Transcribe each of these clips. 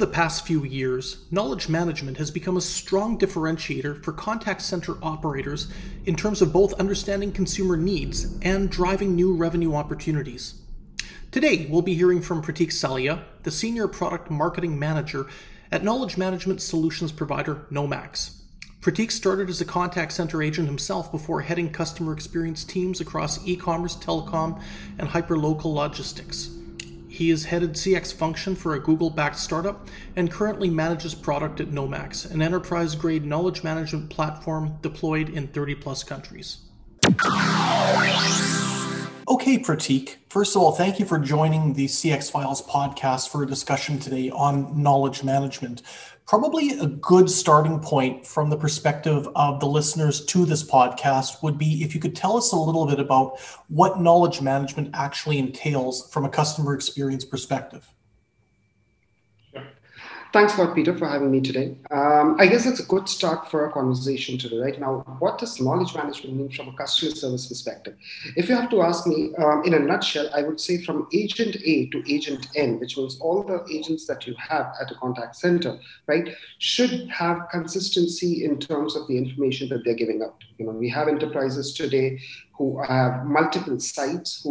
the past few years, knowledge management has become a strong differentiator for contact center operators in terms of both understanding consumer needs and driving new revenue opportunities. Today, we'll be hearing from Pratik Salia, the Senior Product Marketing Manager at knowledge management solutions provider Knowmax. Pratik started as a contact center agent himself before heading customer experience teams across e-commerce, telecom, and hyperlocal logistics. He has headed CX function for a Google-backed startup and currently manages product at Knowmax, an enterprise-grade knowledge management platform deployed in 30-plus countries. Okay, Pratik. First of all, thank you for joining the CX Files podcast for a discussion today on knowledge management. Probably a good starting point from the perspective of the listeners to this podcast would be if you could tell us a little bit about what knowledge management actually entails from a customer experience perspective. Thanks a lot, Peter, for having me today. I guess it's a good start for our conversation today, right? Now, what does knowledge management mean from a customer service perspective? If you have to ask me, in a nutshell, I would say from agent A to agent N, which means all the agents that you have at a contact center, right, should have consistency in terms of the information that they're giving out. You know, we have enterprises today who have multiple sites,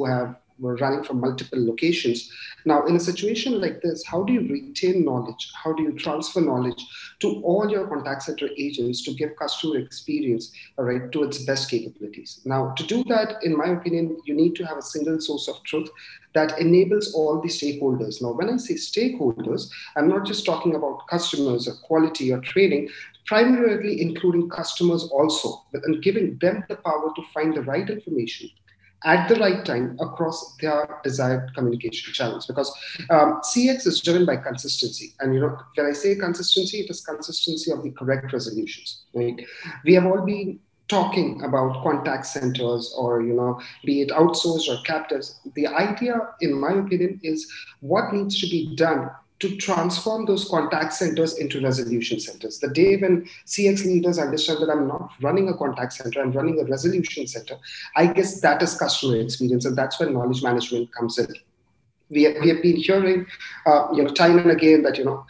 we're running from multiple locations. Now, in a situation like this, how do you retain knowledge? How do you transfer knowledge to all your contact center agents to give customer experience, right, to its best capabilities? Now, to do that, in my opinion, you need to have a single source of truth that enables all the stakeholders. Now, when I say stakeholders, I'm not just talking about customers or quality or training, primarily including customers also, and giving them the power to find the right information at the right time across their desired communication channels, because CX is driven by consistency. And when I say consistency, it is consistency of the correct resolutions. Right? We have all been talking about contact centers or, be it outsourced or captives. The idea, in my opinion, is what needs to be done to transform those contact centers into resolution centers. The day when CX leaders understand that I'm not running a contact center, I'm running a resolution center, I guess that is customer experience, and that's where knowledge management comes in. We have been hearing, time and again that,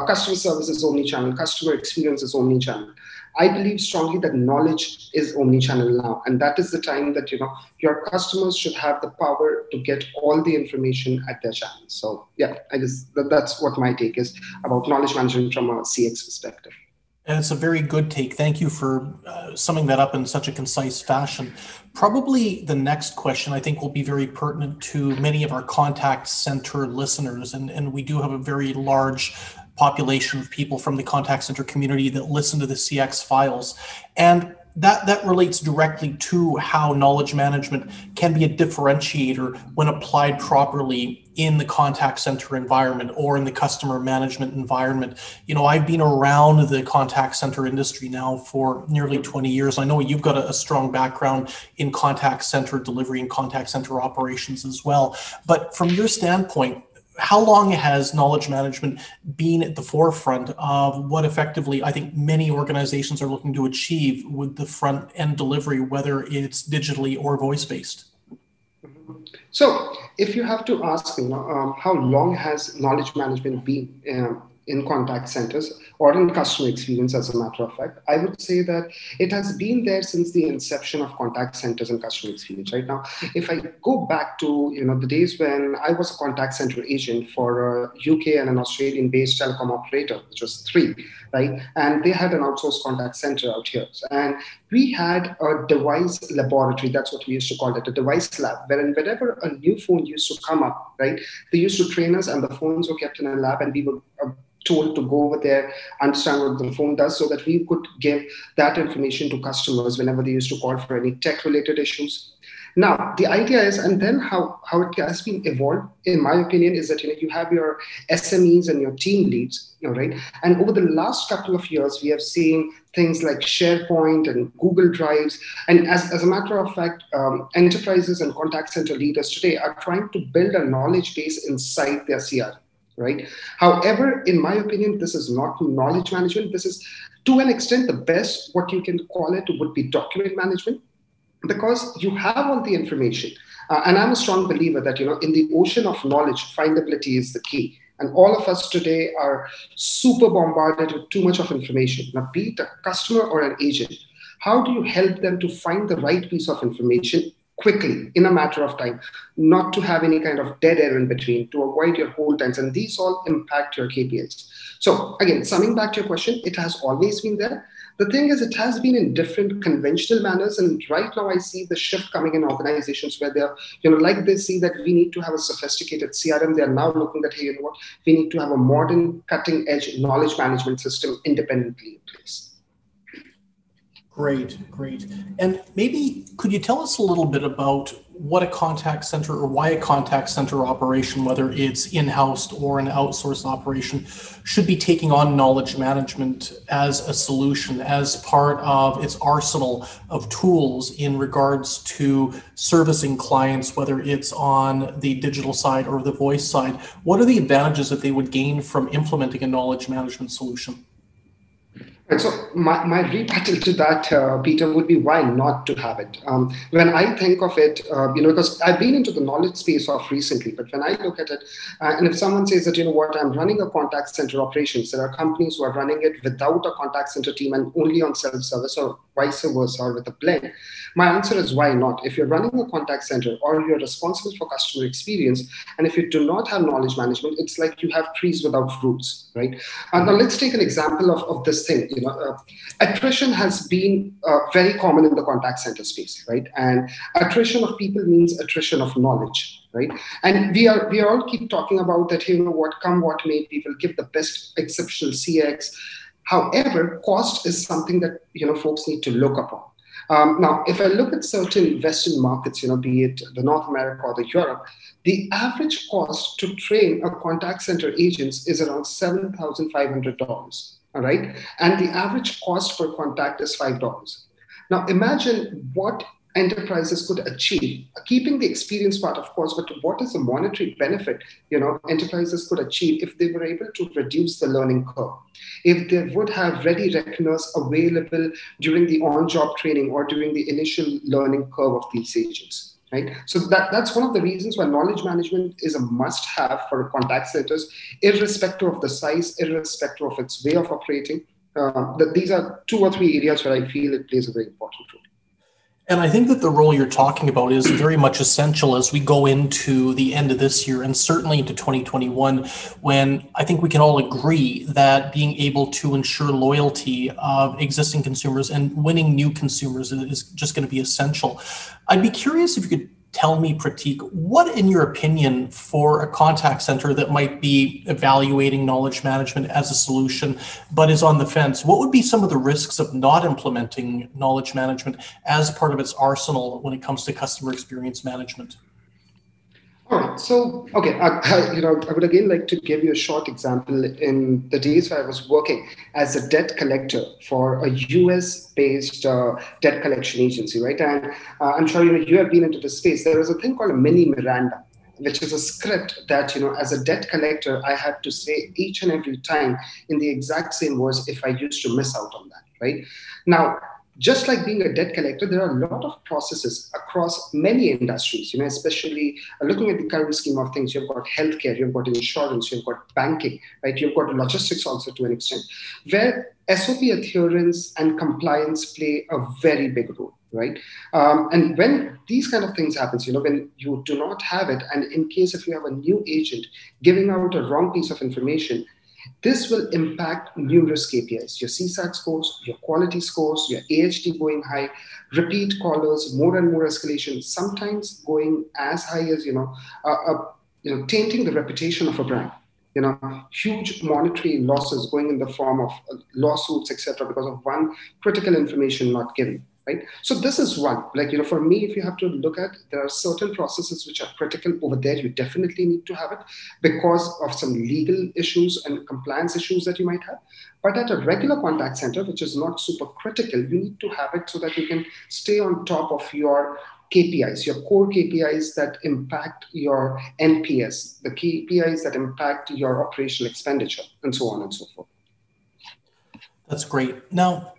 customer service is omnichannel, customer experience is omnichannel. I believe strongly that knowledge is omnichannel now, and that is the time that your customers should have the power to get all the information at their channels. So yeah, I guess that's what my take is about knowledge management from a CX perspective. And it's a very good take. Thank you for summing that up in such a concise fashion. Probably the next question I think will be very pertinent to many of our contact center listeners, and we do have a very large population of people from the contact center community that listen to the CX Files. And that relates directly to how knowledge management can be a differentiator when applied properly in the contact center environment or in the customer management environment. I've been around the contact center industry now for nearly 20 years. I know you've got a strong background in contact center delivery and contact center operations as well. But from your standpoint, how long has knowledge management been at the forefront of what effectively I think many organizations are looking to achieve with the front end delivery, whether it's digitally or voice-based? So if you have to ask, how long has knowledge management been in contact centers or in customer experience, as a matter of fact, I would say that it has been there since the inception of contact centers and customer experience. Right now, if I go back to the days when I was a contact center agent for a UK and an Australian-based telecom operator, which was Three, right? And they had an outsourced contact center out here. And we had a device laboratory, that's what we used to call it, a device lab, wherein whenever a new phone used to come up, right, they used to train us and the phones were kept in a lab and we were told to go over there, understand what the phone does so that we could give that information to customers whenever they used to call for any tech-related issues. Now, the idea is, and then how it has been evolved, in my opinion, is that you have your SMEs and your team leads, right? And over the last couple of years, we have seen things like SharePoint and Google Drives. And as a matter of fact, enterprises and contact center leaders today are trying to build a knowledge base inside their CR. Right. However, in my opinion, this is not knowledge management. This is, to an extent, the best what you can call it would be document management, because you have all the information. And I'm a strong believer that, in the ocean of knowledge, findability is the key. And all of us today are super bombarded with too much of information. Now, be it a customer or an agent, how do you help them to find the right piece of information quickly in a matter of time, not to have any kind of dead air in between, to avoid your hold times? And these all impact your KPIs. So again, summing back to your question, it has always been there. The thing is, it has been in different conventional manners, and right now I see the shift coming in organizations where they're, like they see that we need to have a sophisticated CRM. They are now looking at, hey, you know what, we need to have a modern, cutting-edge knowledge management system independently in place. Great, great. And maybe could you tell us a little bit about what a contact center or why a contact center operation, whether it's in-house or an outsourced operation, should be taking on knowledge management as a solution, as part of its arsenal of tools in regards to servicing clients, whether it's on the digital side or the voice side? What are the advantages that they would gain from implementing a knowledge management solution? And so my rebuttal to that, Peter, would be why not to have it? When I think of it, because I've been into the knowledge space of recently, but when I look at it, and if someone says that, you know what, I'm running a contact center operations, there are companies who are running it without a contact center team and only on self-service, or vice versa, or with a blend. My answer is why not? If you're running a contact center or you're responsible for customer experience, and if you do not have knowledge management, it's like you have trees without roots, right? Now let's take an example of this thing. Attrition has been very common in the contact center space, right? And attrition of people means attrition of knowledge, right? And we all keep talking about that, you know what, come what may, we will give the best exceptional CX. However, cost is something that, folks need to look upon. Now, if I look at certain Western markets, be it the North America or the Europe, the average cost to train a contact center agents is around $7,500. All right. And the average cost per contact is $5. Now, imagine what enterprises could achieve, keeping the experience part, of course, but what is the monetary benefit, enterprises could achieve if they were able to reduce the learning curve, if they would have ready reckoners available during the on-job training or during the initial learning curve of these agents. Right. So that's one of the reasons why knowledge management is a must-have for contact centers, irrespective of the size, irrespective of its way of operating. These are 2 or 3 areas where I feel it plays a very important role. And I think that the role you're talking about is very much essential as we go into the end of this year and certainly into 2021, when I think we can all agree that being able to ensure loyalty of existing consumers and winning new consumers is just going to be essential. I'd be curious if you could tell me, Pratik, what, in your opinion, for a contact center that might be evaluating knowledge management as a solution, but is on the fence, what would be some of the risks of not implementing knowledge management as part of its arsenal when it comes to customer experience management? All right. So, okay, I would again like to give you a short example. In the days where I was working as a debt collector for a US-based debt collection agency, right? And I'm sure you have been into the space. There is a thing called a mini Miranda, which is a script that, as a debt collector, I had to say each and every time in the exact same words if I used to miss out on that, right? Now, just like being a debt collector, there are a lot of processes across many industries, especially looking at the current scheme of things. You've got healthcare, you've got insurance, you've got banking, right? You've got logistics also to an extent, where SOP adherence and compliance play a very big role, right? And when these kind of things happen, when you do not have it, and in case if you have a new agent giving out a wrong piece of information, this will impact numerous KPIs, your CSAT scores, your quality scores, your AHT going high, repeat callers, more and more escalation, sometimes going as high as, tainting the reputation of a brand. Huge monetary losses going in the form of lawsuits, etc., because of one critical information not given. Right? So this is one, for me, if you have to look at, there are certain processes which are critical over there. You definitely need to have it because of some legal issues and compliance issues that you might have. But at a regular contact center, which is not super critical, you need to have it so that you can stay on top of your KPIs, your core KPIs that impact your NPS, the KPIs that impact your operational expenditure, and so on and so forth. That's great. Now,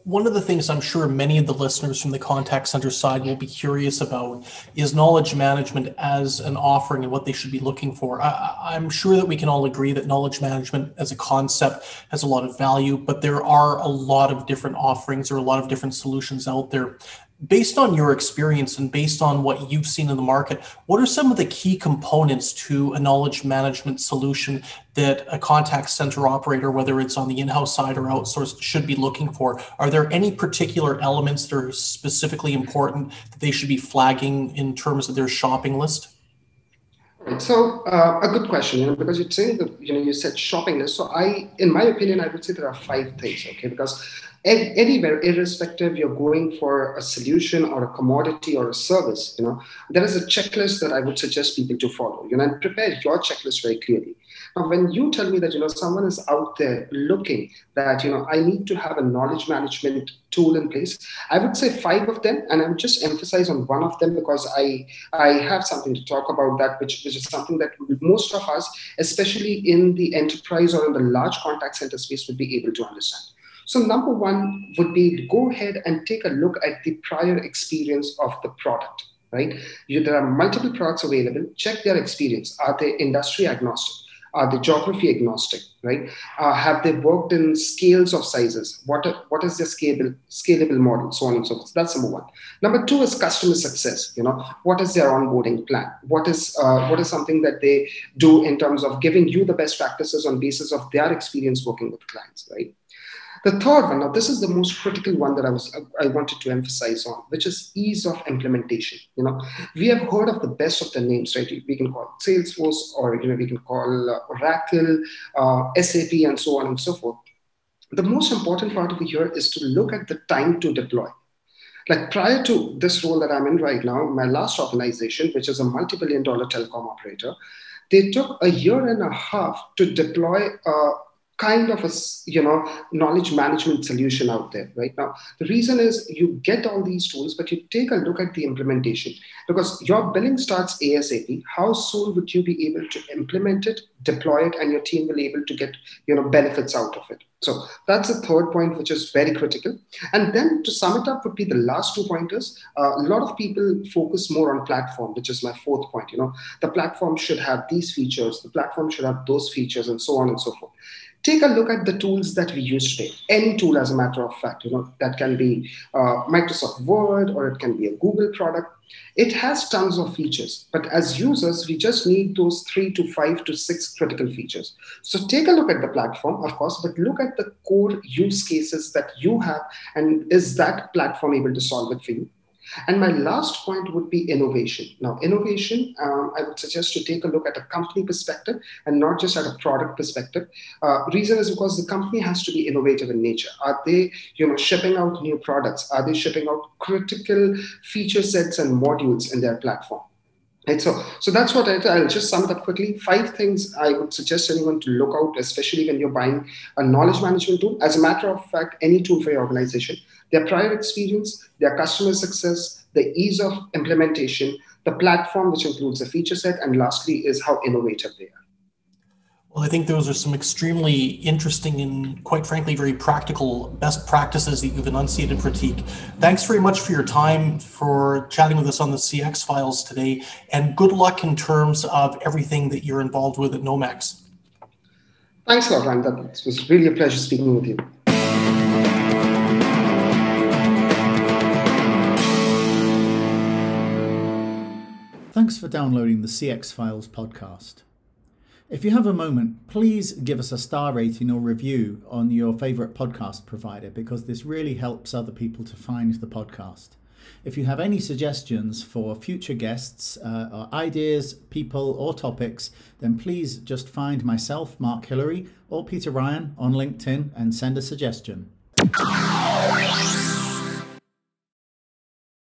One of the things I'm sure many of the listeners from the contact center side will be curious about is knowledge management as an offering and what they should be looking for. I'm sure that we can all agree that knowledge management as a concept has a lot of value, but there are a lot of different offerings or a lot of different solutions out there. Based on your experience and based on what you've seen in the market, what are some of the key components to a knowledge management solution that a contact center operator, whether it's on the in-house side or outsourced, should be looking for? Are there any particular elements that are specifically important that they should be flagging in terms of their shopping list? Right. So a good question, because you're saying that, you said shopping list. So in my opinion, I would say there are five things, okay? Because anywhere, irrespective, you're going for a solution or a commodity or a service, there is a checklist that I would suggest people to follow, and prepare your checklist very clearly. Now, when you tell me that, someone is out there looking that, I need to have a knowledge management tool in place, I would say five of them, and I would just emphasize on one of them because I have something to talk about that, which is something that most of us, especially in the enterprise or in the large contact center space, would be able to understand. So number one would be go ahead and take a look at the prior experience of the product, right? There are multiple products available. Check their experience. Are they industry agnostic? Are they geography agnostic, right? Have they worked in scales of sizes? What is their scalable model, so on and so forth. That's number one. Number two is customer success. What is their onboarding plan? What is something that they do in terms of giving you the best practices on basis of their experience working with clients, right? The third one, now this is the most critical one that I wanted to emphasize on, which is ease of implementation. We have heard of the best of the names, right? We can call it Salesforce, or we can call Oracle, SAP, and so on and so forth. The most important part over here is to look at the time to deploy. Like prior to this role that I'm in right now, my last organization, which is a multi-billion-dollar telecom operator, they took a year and a half to deploy kind of a knowledge management solution out there right now. The reason is you get all these tools, but you take a look at the implementation, because your billing starts ASAP. How soon would you be able to implement it, deploy it, and your team will be able to get benefits out of it? So that's the third point, which is very critical. And then to sum it up would be the last 2 pointers. A lot of people focus more on platform, which is my fourth point. The platform should have these features, the platform should have those features, and so on and so forth. Take a look at the tools that we use today. Any tool, as a matter of fact, that can be Microsoft Word, or it can be a Google product. It has tons of features, but as users, we just need those 3 to 5 to 6 critical features. So take a look at the platform, of course, but look at the core use cases that you have, and is that platform able to solve it for you? And my last point would be innovation. Now, innovation, I would suggest to take a look at a company perspective and not just at a product perspective. Reason is because the company has to be innovative in nature. Are they, shipping out new products? Are they shipping out critical feature sets and modules in their platform? Right, so that's what I'll just sum it up quickly. 5 things I would suggest anyone to look out, especially when you're buying a knowledge management tool. As a matter of fact, any tool for your organization, their prior experience, their customer success, the ease of implementation, the platform, which includes the feature set, and lastly is how innovative they are. Well, I think those are some extremely interesting and, quite frankly, very practical best practices that you've enunciated, Pratik. Thanks very much for your time, for chatting with us on the CX Files today, and good luck in terms of everything that you're involved with at Knowmax. Thanks a lot, Ryan. That was really a pleasure speaking with you. Thanks for downloading the CX Files podcast. If you have a moment, please give us a star rating or review on your favourite podcast provider, because this really helps other people to find the podcast. If you have any suggestions for future guests, or ideas, people or topics, then please just find myself, Mark Hillary, or Peter Ryan on LinkedIn and send a suggestion.